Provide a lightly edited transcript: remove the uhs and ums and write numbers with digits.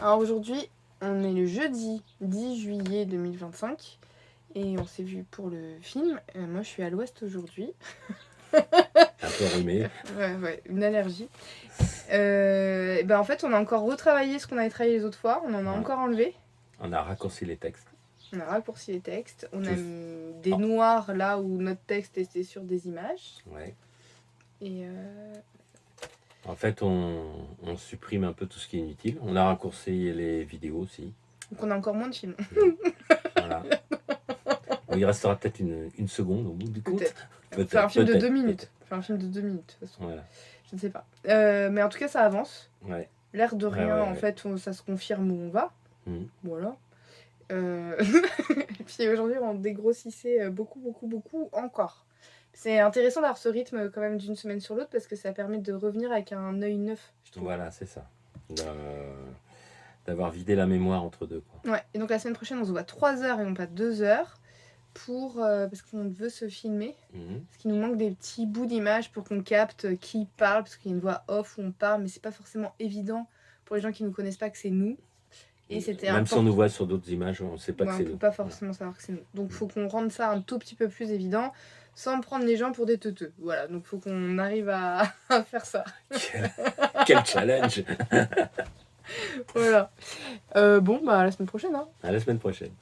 Alors aujourd'hui, on est le jeudi 10 juillet 2025 et on s'est vu pour le film. Moi, je suis à l'ouest aujourd'hui. Un peu enrhumé. Ouais, une allergie. En fait, on a encore retravaillé ce qu'on avait travaillé les autres fois. On en a Ouais. encore enlevé. On a raccourci les textes. On a raccourci les textes. On a Tous. mis des noirs là où notre texte était sur des images. Ouais. Et En fait, on supprime un peu tout ce qui est inutile. On a raccourci les vidéos aussi. donc on a encore moins de films. Voilà. Bon, il restera peut-être une seconde au bout du compte. Peut-être. Faire un film de 2 minutes. Faire un film de 2 minutes, de toute façon. Voilà. Je ne sais pas. Mais en tout cas, ça avance. Ouais. L'air de rien, Ouais. en fait, ça se confirme où on va. Voilà. Et puis aujourd'hui, on dégrossissait beaucoup encore. C'est intéressant d'avoir ce rythme quand même d'une semaine sur l'autre parce que ça permet de revenir avec un œil neuf, je trouve. Voilà, c'est ça. D'avoir vidé la mémoire entre deux, quoi. Ouais, et donc la semaine prochaine, on se voit 3 heures et non pas 2 heures parce qu'on veut se filmer. Parce qu'il nous manque des petits bouts d'images pour qu'on capte qui parle, parce qu'il y a une voix off où on parle, mais c'est pas forcément évident pour les gens qui nous connaissent pas que c'est nous. Et c'était même si on nous voit sur d'autres images, on ne sait pas que c'est nous. On peut pas forcément savoir que c'est nous. Donc il faut qu'on rende ça un tout petit peu plus évident, sans prendre les gens pour des teuteux. Voilà, donc il faut qu'on arrive à faire ça. Quel challenge. Voilà. À la semaine prochaine. À la semaine prochaine.